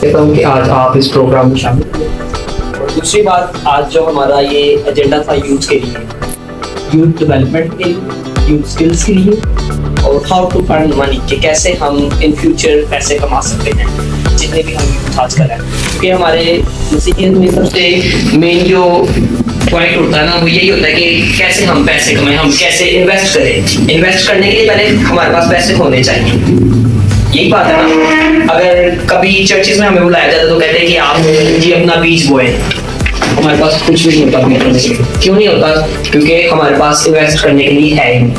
कहता हूँ कि आज आप इस प्रोग्राम में शामिल हुए। और दूसरी बात, आज जो हमारा ये एजेंडा था यूथ के लिए, यूथ डेवलपमेंट के लिए, यूथ स्किल्स के लिए, और हाउ टू अर्न मनी, कि कैसे हम इन फ्यूचर पैसे कमा सकते हैं जितने भी हम यूथ आज कर रहे हैं। क्योंकि हमारे नसीहत में सबसे मेन जो पॉइंट होता है ना, वो यही होता है कि कैसे हम पैसे कमाएं, हम कैसे इन्वेस्ट करें। इन्वेस्ट करने के लिए पहले हमारे पास पैसे होने चाहिए, यही बात है ना। अगर कभी चर्चिज में हमें बुलाया जाता तो कहते हैं कि आप जी अपना बीज बोए, हमारे पास कुछ भी नहीं होता बीज बोने के लिए। क्यों नहीं होता? क्योंकि हमारे पास इन्वेस्ट करने के लिए है ही।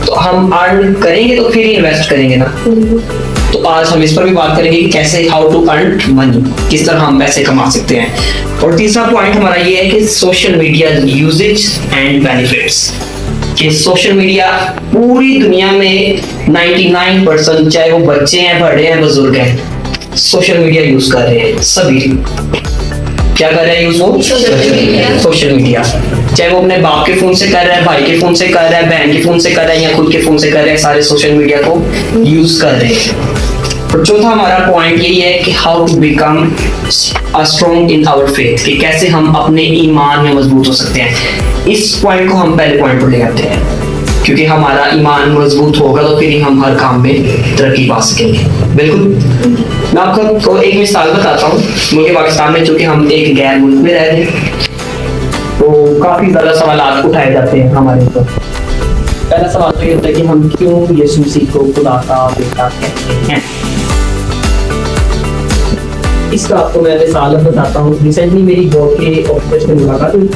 तो हम अर्न करेंगे तो फिर ही इन्वेस्ट करेंगे ना। तो आज हम इस पर भी बात करेंगे कि कैसे, हाउ टू अर्न मनी, किस तरह हम पैसे कमा सकते हैं। और तीसरा पॉइंट हमारा ये है कि social media usage and benefits, कि सोशल मीडिया पूरी दुनिया में 99%, चाहे वो बच्चे हैं, बड़े हैं, बुजुर्ग हैं, सोशल मीडिया यूज कर रहे हैं। सभी क्या कर रहे हैं यूज? वो सोशल मीडिया, चाहे वो अपने बाप के फोन से कर रहा है, भाई के फोन से कर रहा है, बहन के फोन से कर रहा है, या खुद के फोन से कर रहे हैं, सारे सोशल मीडिया को यूज कर रहे हैं। और चौथा हमारा पॉइंट यही है कि how to become strong in our faith, कि कैसे हम अपने ईमान में मजबूत हो सकते हैं। इस पॉइंट को हम पहले पॉइंट पर ले आते हैं, क्योंकि हमारा ईमान मजबूत होगा तो फिर ही हम हर काम में तरक्की पा सकेंगे। बिल्कुल। मैं आपको एक मिसाल बताता हूँ। मुल्क पाकिस्तान में चूंकि हम एक गैर मुल्क में रहते हैं, तो काफी ज्यादा सवाल उठाए जाते हैं हमारे ऊपर। पहला सवाल तो ये होता है कि हम क्यों यीशु मसीह को खुदा का बेटा कहते हैं। इसका आपको मैं मिसाल बताता हूँ। रिसेंटली मेरी बॉस के ऑफिस में मुलाकात हुई,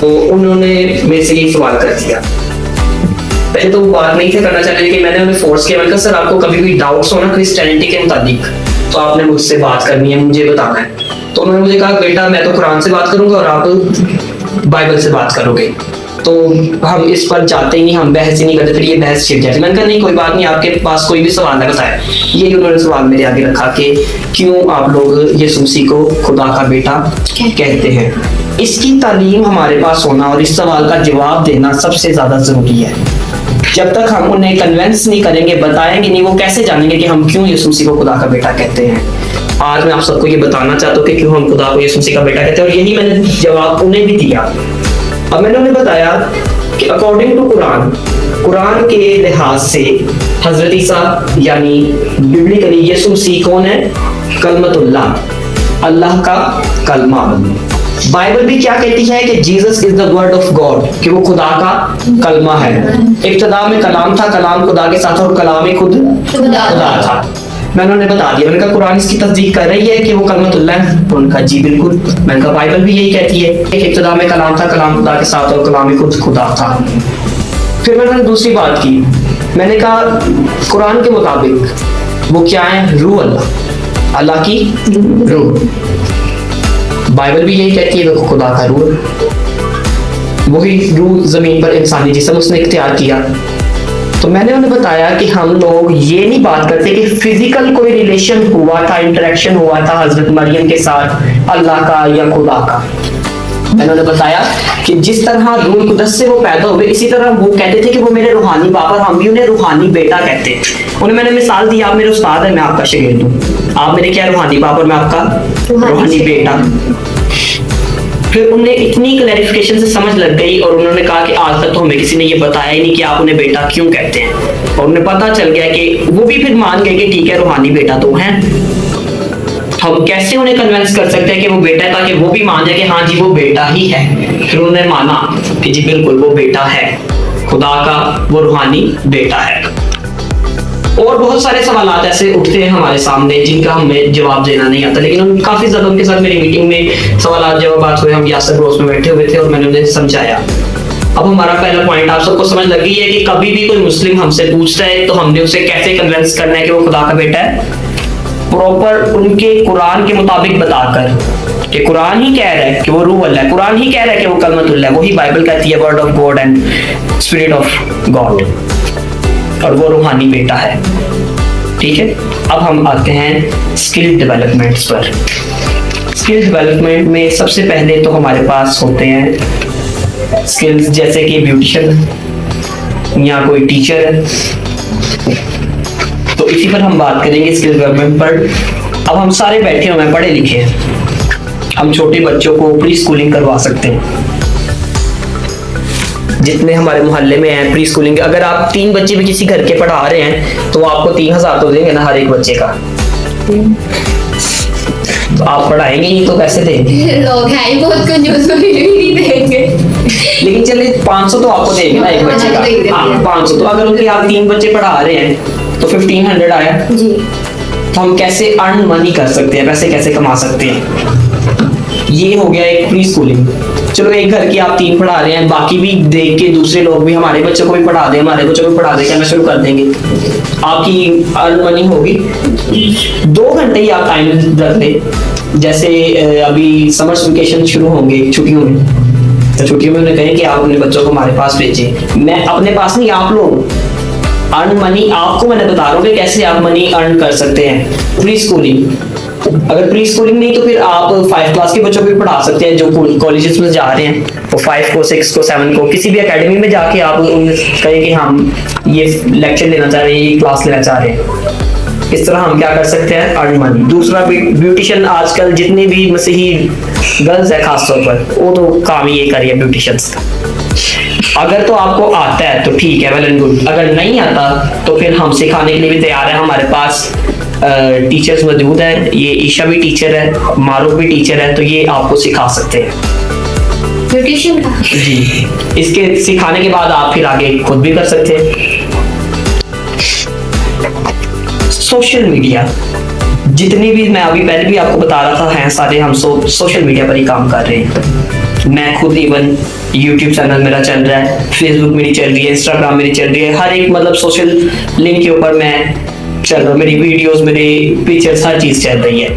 तो उन्होंने मेरे से ये सवाल कर दिया। पहले तो वो बात नहीं थे करना चाहते, लेकिन मैंने उन्हें फोर्स किया। मैंने कहा सर, आपको कभी भी डाउट्स हो ना क्रिश्चियनिटी के मुताबिक, तो आपने मुझसे बात करनी है, मुझे बताना है। तो उन्होंने मुझे कहा, बेटा मैं तो कुरान से बात करूंगा और आप बाइबल से बात करोगे, तो हम इस पर जाते ही नहीं, हम बहस ही नहीं करते, फिर ये बहस छिड़ जाती। मैंने कहा नहीं, कोई बात नहीं, आपके पास कोई भी सवाल है बताए। यही उन्होंने सवाल मेरे आगे रखा कि क्यों आप लोग यीशु मसीह को खुदा का बेटा कहते हैं। इसकी तालीम हमारे पास होना और इस सवाल का जवाब देना सबसे ज्यादा जरूरी है। जब तक हम उन्हें कन्विंस नहीं करेंगे, बताएंगे नहीं, वो कैसे जानेंगे कि हम क्यों यीशु मसीह को खुदा का बेटा कहते हैं। आज मैं आप सबको ये बताना चाहता हूँ कि क्यों हम खुदा को यीशु मसीह का बेटा कहते हैं, और यही मैंने जवाब उन्हें भी दिया। अब मैंने उन्हें बताया कि अकॉर्डिंग टू कुरान के लिहाज से हजरत ईसा यानी बिब्लिकली यीशु मसीह कौन है? कलमतुल्लाह, अल्लाह का कलमा। बाइबल भी क्या कहती है कि Jesus is the word of God, कि वो खुदा का कलमा है। इब्तिदा में कलाम था, कलाम खुदा के साथ, और कलाम ही खुद खुदा था। मैंने उन्हें बता दिया। मैंने कहा कुरान इसकी तस्दीक कर रही है कि वो कलमतुल्लाह है? उन्होंने कहा जी बिल्कुल। मैंने कहा बाइबल भी यही कहती है कि इब्तिदा में कलाम था, कलाम खुदा के साथ, और कलाम ही खुद खुदा था। फिर मैंने दूसरी बात की। मैंने कहा कुरान के मुताबिक वो क्या है? रूह अल्लाह, अल्लाह की रूह। बाइबल भी यही कहती है कि खुदा का रूह, वही रूह जमीन पर इंसानी जिस्म उसने इख्तियार किया। तो मैंने उन्हें बताया कि हम लोग ये नहीं बात करते कि फिजिकल कोई रिलेशन हुआ था, इंटरेक्शन हुआ था हजरत मरियम के साथ अल्लाह का या खुदा का। मैंने उन्हें बताया कि जिस तरह रूह कुदस से वो पैदा हुए, इसी तरह वो कहते थे कि वो मेरे रूहानी बाप, और हम भी उन्हें रूहानी बेटा कहते हैं। उन्हें मैंने मिसाल दी, आप मेरे उस्ताद हैं, मैं आपका शागिर्द हूँ, आप मेरे क्या रूहानी बाप और मैं आपका रूहानी बेटा। फिर उन्हें इतनी क्लैरिफिकेशन से समझ लग गई, और उन्होंने कहा कि आज तक तो हमें किसी ने ये बताया ही नहीं कि आप उन्हें बेटा क्यों कहते हैं। और उन्हें पता चल गया कि वो भी फिर मान गए कि ठीक है, रूहानी बेटा तो है। हम कैसे उन्हें कन्विंस कर सकते हैं कि वो बेटा है, ताकि वो भी मान जाए कि हाँ जी वो बेटा ही है। फिर उन्होंने माना कि जी बिल्कुल वो बेटा है, खुदा का वो रूहानी बेटा है। और बहुत सारे सवाल ऐसे उठते हैं हमारे सामने जिनका हमें जवाब देना नहीं आता, लेकिन काफी ज्यादा उनके साथ मेरी मीटिंग में सवाल जवाब हुए। हम यासर रोज में बैठे हुए थे और मैंने उन्हें समझाया। अब हमारा पहला पॉइंट आप सबको समझ लग गई है कि कभी भी कोई मुस्लिम हमसे पूछता है तो हमने उसे कैसे कन्विंस करना है कि वो खुदा का बेटा है। प्रॉपर उनके कुरान के मुताबिक बताकर कि कुरान ही कह रहा है कि वो रूह अल्लाह है, कुरान ही कह रहा है कि वो कलमतुल्लाह है, वही बाइबल कहती है word of God and spirit of God, और वो रूहानी बेटा है। ठीक है, अब हम आते हैं स्किल डेवलपमेंट्स पर। स्किल डेवलपमेंट में सबसे पहले तो हमारे पास होते हैं स्किल्स जैसे कि ब्यूटिशियन या कोई टीचर है, तो इसी पर हम बात करेंगे स्किल डेवलपमेंट पर। अब हम सारे बैठे हुए हैं, पढ़े लिखे हैं, हम छोटे बच्चों को प्री स्कूलिंग करवा सकते हैं। जितने हमारे मोहल्ले में हैं प्री स्कूलिंग, अगर आप 3 बच्चे भी किसी घर के पढ़ा रहे हैं तो आपको 3000 तो देंगे ना हर एक बच्चे का। तो आप पढ़ाएंगे ही तो पैसे देंगे, लोग हैं ही बहुत कंजूस, नहीं देंगे। लेकिन चलिए 500 तो आपको देंगे ना एक बच्चे का। हाँ 500 तो अगर उनके आप 3 बच्चे पढ़ा रहे हैं तो 1500 आया जी। तो हम कैसे अर्न मनी कर सकते हैं, पैसे कैसे कमा सकते हैं। ये हो गया एक प्री स्कूलिंग। चलो एक घर की आप 3 पढ़ा रहे हैं, बाकी भी देख के दूसरे लोग भी हमारे बच्चों को भी पढ़ा दें, हमारे बच्चों को पढ़ा दे, कहना शुरू कर देंगे, आपकी अर्न मनी होगी। 2 घंटे ही आप टाइम रख लें। जैसे अभी समर वेकेशन शुरू होंगे छुट्टियों में, तो छुट्टियों में उन्हें कहें कि आप अपने बच्चों को हमारे पास भेजें। मैं अपने पास नहीं, आप लोग अर्न मनी, आपको मैंने बता रहा हूँ कि कैसे आप मनी अर्न कर सकते हैं प्री स्कूलिंग। अगर प्री स्कूलिंग नहीं तो फिर आप 5 क्लास के बच्चों को भी पढ़ा सकते हैं जो कॉलेजेस में जा रहे हैं, वो 5 को 6 को 7 को किसी भी एकेडमी में जाके आप उन्हें कहें कि हम ये लेक्चर लेना चाह रहे हैं, ये क्लास लेना चाह रहे हैं। इस तरह हम क्या कर सकते हैं, अर्न मनी। दूसरा ब्यूटिशियन, आजकल जितनी भी मसीही गर्ल्स है खासतौर पर, वो तो काम ही ये कर रही है ब्यूटिशियंस का। अगर तो आपको आता है तो ठीक है, वेल एंड गुड। अगर नहीं आता तो फिर हम सिखाने के लिए भी तैयार है। हमारे पास टीचर्स मौजूद है, ये ईशा भी टीचर है, मारूफ भी टीचर है, तो ये आपको सिखा सकते हैं ब्यूटिशियन का जी। इसके सिखाने के बाद आप फिर आगे खुद भी कर सकते हैं। सोशल मीडिया, जितनी भी मैं अभी पहले भी आपको बता रहा था, हैं सारे हम सोशल मीडिया पर ही काम कर रहे हैं। मैं खुद इवन YouTube चैनल मेरा चल रहा है, Facebook मेरी चल रही है, Instagram मेरी चल रही है, हर एक मतलब सोशल लिंक के ऊपर मैं चल रहा हूँ, मेरी वीडियोस, मेरे पिक्चर्स, हर चीज चल रही है।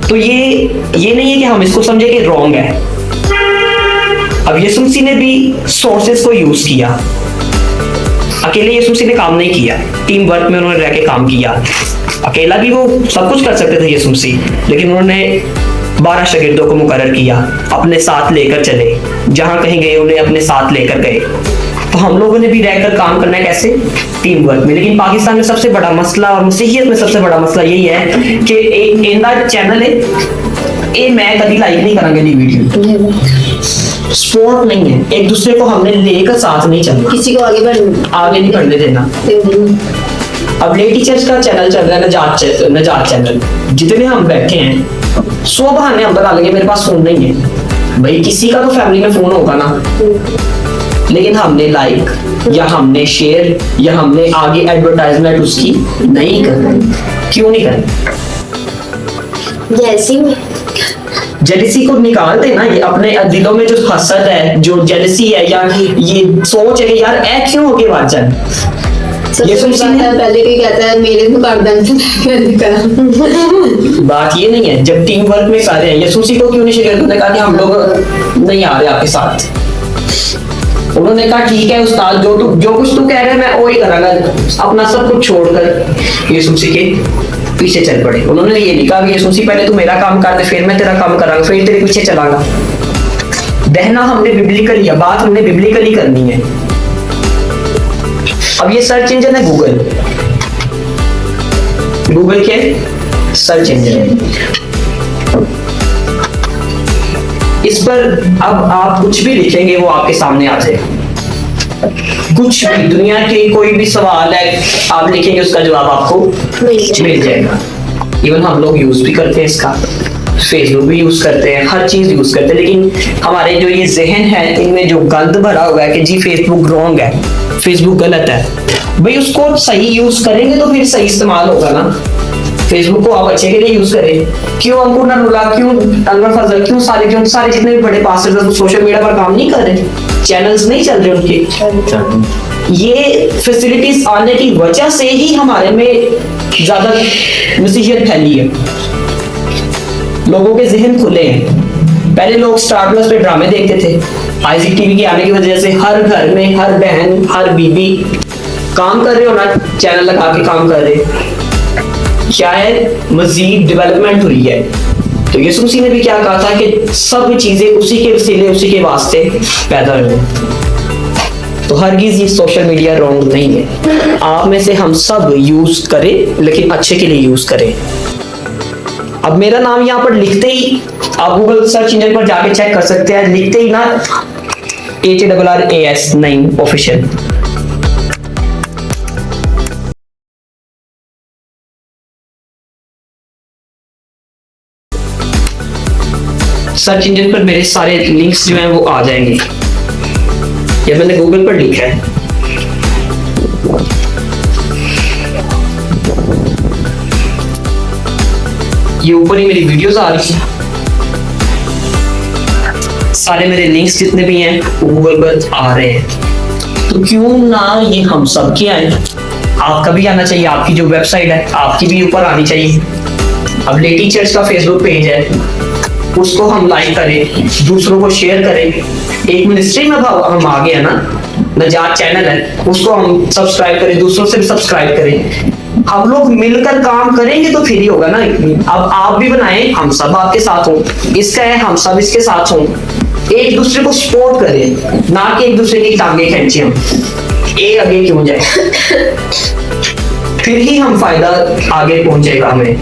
तो ये नहीं है कि हम इसको समझे कि रॉन्ग है। अब यीशु मसीह ने भी सोर्सेस को यूज किया, अकेले यीशु मसीह ने काम नहीं किया, टीम वर्क में उन्होंने रह के काम किया। अकेला भी वो सब कुछ कर सकते थे यीशु मसीह, लेकिन उन्होंने 12 शागिर्दों को मुकर्रर किया, अपने साथ लेकर चले, जहां कहीं गए उन्हें अपने साथ लेकर गए। तो हम लोगों ने भी रहकर काम करना है, कैसे, टीम वर्क में। लेकिन पाकिस्तान में सबसे बड़ा मसला और मसीहियत में सबसे बड़ा मसला यही है कि एक इंदा चैनल है, ये मैं कभी लाइक नहीं करांगे दी वीडियो, स्पोर्ट नहीं है, एक दूसरे को हमने लेकर साथ नहीं चलना, किसी को आगे नहीं बढ़ने देना। अब ले टीचर्स का चैनल चल रहा है, नजात चैनल, जितने हम बैठे हैं 100 बहाने हम बता लेंगे मेरे पास फोन नहीं है। भाई किसी का तो फैमिली में फोन होगा ना, लेकिन हमने लाइक या हमने शेयर या हमने आगे एडवर्टाइजमेंट उसकी नहीं करनी। क्यों नहीं करनी? जेलसी को निकाल देना, ये अपने दिलों में जो हसद है, जो जेलसी है या ये सोच है कि यार ऐ क्यों हो गया वाचन, ये पहले कोई कहता है मेरे को कर देना। बात ये नहीं है, जब टीम वर्क में सारे हैं, यीशु को क्यों नहीं शिकायत, उन्होंने कहा कि हम लोग नहीं आ रहे आपके साथ। उन्होंने कहा ठीक है उस्ताद, जो कुछ तू कह रहे हैं मैं वही करांगा, अपना सब कुछ छोड़कर यीशु के पीछे चल पड़े। उन्होंने ये नहीं कहा कि यीशु पहले तू मेरा काम कर दे, फिर मैं तेरा काम करांगा, फिर तेरे पीछे चलांगा। बहना हमने बिब्लिकली, या बात हमने बिब्लिकली करनी है। अब ये सर्च इंजन है गूगल, गूगल के सर्च इंजन है, इस पर अब आप कुछ भी लिखेंगे वो आपके सामने आ जाएगा। कुछ भी, दुनिया के कोई भी सवाल है आप लिखेंगे उसका जवाब आपको मिल जाएगा। इवन हम लोग यूज भी करते हैं इसका, फेसबुक भी यूज करते हैं, हर चीज यूज करते हैं, लेकिन हमारे जो ये जहन है इनमें जो गंद भरा हुआ है कि जी फेसबुक रॉन्ग है, फेसबुक गलत है। भाई उसको सही यूज करेंगे तो फिर सही इस्तेमाल होगा ना। फेसबुक को आप अच्छे के लिए यूज करें। क्यों अंकुर नरूला, क्यों अनवर फजल, क्यों सारे जितने भी बड़े पास्टर्स सोशल मीडिया पर काम नहीं कर रहे, चैनल्स नहीं चल रहे उनके। ये फैसिलिटीज आने की वजह से ही हमारे में ज्यादा मसीहियत फैली है, लोगों के जहन खुले हैं। पहले लोग स्टार प्लस पे ड्रामे देखते थे, आईजी टीवी के आने की वजह से हर घर में हर बहन हर बीबी काम कर रहे हो ना, चैनल लगा के काम कर रहे, शायद मजीद डेवलपमेंट हुई है। तो यीशु मसीह ने भी क्या कहा था कि सब चीजें उसी के वसीले उसी के वास्ते पैदा हुई। तो हरगिज ये सोशल मीडिया रॉन्ग नहीं है, आप में से हम सब यूज करें, लेकिन अच्छे के लिए यूज करें। अब मेरा नाम यहाँ पर लिखते ही आप गूगल सर्च इंजन पर जाके चेक कर सकते हैं, लिखते ही ना HARRAS 9 ऑफिशियल। सर्च इंजन पर मेरे सारे लिंक्स जो हैं वो आ जाएंगे। ये मैंने गूगल पर लिखा है। ये ऊपर ही मेरी वीडियोस आ रही है, सारे मेरे लिंक्स जितने भी हैं गूगल पर आ रहे हैं। तो क्यों ना ये हम सब के आए, आपका भी आना चाहिए, आपकी जो वेबसाइट है आपकी भी ऊपर आनी चाहिए। अब ले टीचर्स का फेसबुक पेज है, उसको हम लाइक करें, दूसरों को शेयर करें। एक मिनिस्ट्री में हम आ गए ना, नजात चैनल है, उसको हम सब्सक्राइब करें, दूसरों से भी सब्सक्राइब करें। हम लोग मिलकर काम करेंगे तो फिर ही होगा ना। अब आप भी बनाएं, हम सब आपके साथ हों, इसका है हम सब इसके साथ हों, एक दूसरे को सपोर्ट करें, ना कि एक दूसरे की टांगे खींचे हम, एक आगे क्यों जाए, फिर ही हम फायदा आगे पहुंचेगा हमें।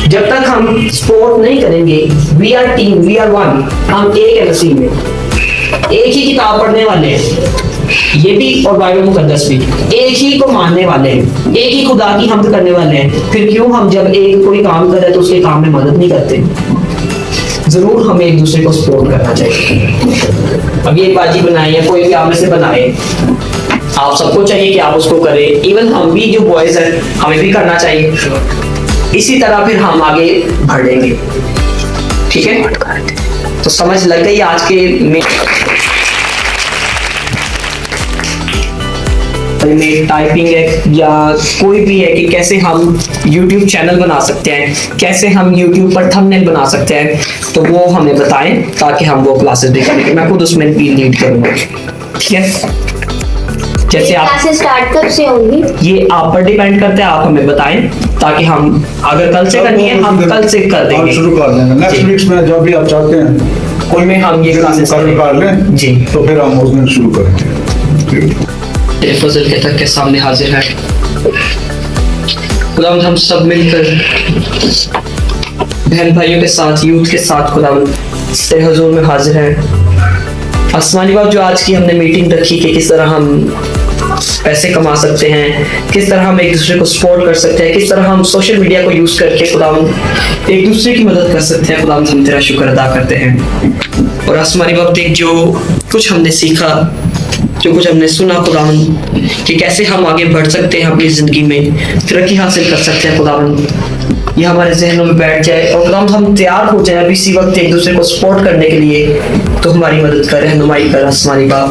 जब तक हम सपोर्ट नहीं करेंगे, we are team, we are one, हम एक है नसीब में, एक ही किताब पढ़ने वाले हैं, ये भी और बाइबल मुकद्दस भी, एक ही को मानने वाले हैं, एक ही खुदा की हमद करने वाले हैं। फिर क्यों हम जब एक कोई काम करे तो उसके काम में मदद नहीं करते? जरूर हमें एक दूसरे को सपोर्ट करना चाहिए। अब ये बाजी बनाए या कोई भी आप में से बनाए, आप सबको चाहिए कि आप उसको करें। इवन हम भी जो बॉयज हैं हमें भी करना चाहिए। इसी तरह फिर हम आगे बढ़ेंगे। ठीक है, तो समझ लग गई आज के में टाइपिंग है या कोई भी है कि कैसे हम YouTube चैनल बना सकते हैं, कैसे हम YouTube पर थंबनेल बना सकते हैं, तो वो हमें बताएं ताकि हम वो क्लासेस भी करें। मैं खुद उसमें भी लीड करूंगा। ठीक है, जैसे आप क्लासेस स्टार्ट कब से होंगी? ये आप पर डिपेंड करते हैं, आप हमें बताएं ताकि हम अगर कल से करनी है हम कल से कर देंगे, शुरू कर देंगे। नेक्स्ट वीक में जब भी आप चाहते हैं कोई में हम ये क्लासेस कर लें जी, तो फिर हम उस दिन शुरू करेंगे। फजल के तक के सामने हाजिर है खुदावंद, हम सब मिलकर बहन भाइयों के साथ, यूथ के साथ खुदावंद तेरे हुजूर में हाजिर है। आसमानी बाप, जो आज की हमने मीटिंग रखी कि किस तरह हम पैसे कमा सकते हैं, किस तरह हम एक दूसरे को सपोर्ट कर सकते हैं, किस तरह हम सोशल मीडिया को यूज करके खुदावंद एक दूसरे की मदद कर सकते हैं, खुदावंद हम तेरा शुक्र अदा करते हैं। और आसमानी बाप देख, जो कुछ हमने सीखा, जो कुछ हमने सुना खुदावंद, कि कैसे हम आगे बढ़ सकते हैं, अपनी जिंदगी में तरक्की हासिल कर सकते हैं खुदावंद, ये हमारे जहनों में बैठ जाए और खुदावंद हम तैयार हो जाए अभी इसी वक्त एक दूसरे को सपोर्ट करने के लिए। तो हमारी मदद कर, रहनुमाई कर आसमानी बाप।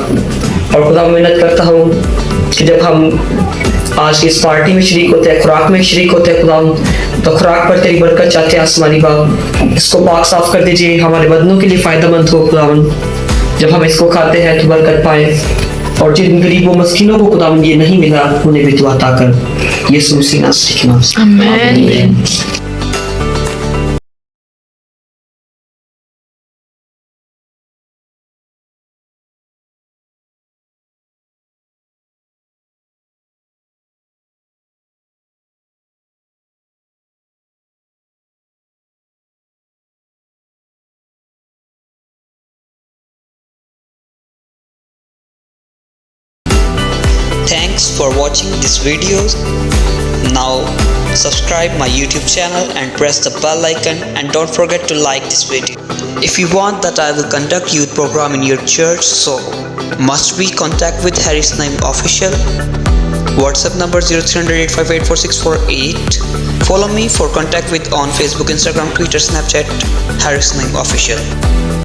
और खुदा मेहनत करता हूँ कि जब हम आज की इस पार्टी में शरीक होते हैं, खुराक में शरीक होते हैं खुदावंद, तो खुराक पर तेरी बरकत चाहते हैं आसमानी बाप। इसको पाक साफ कर दीजिए, हमारे बदनों के लिए फायदेमंद हो खुदावंद। जब हम इसको खाते हैं तो बरकत पाए, और जिन गरीबों मस्किनों को खुदावंद ये नहीं मिला उन्हें भी दुआ अता कर, यीशु मसीह नासरी के नाम से आमीन। Thanks for watching this video. Now subscribe my YouTube channel and press the bell icon, and don't forget to like this video. If you want that I will conduct youth program in your church, so must we contact with Harris Naim Official. WhatsApp number 0300858468. Follow me for contact with on Facebook, Instagram, Twitter, Snapchat, Harris Naim Official.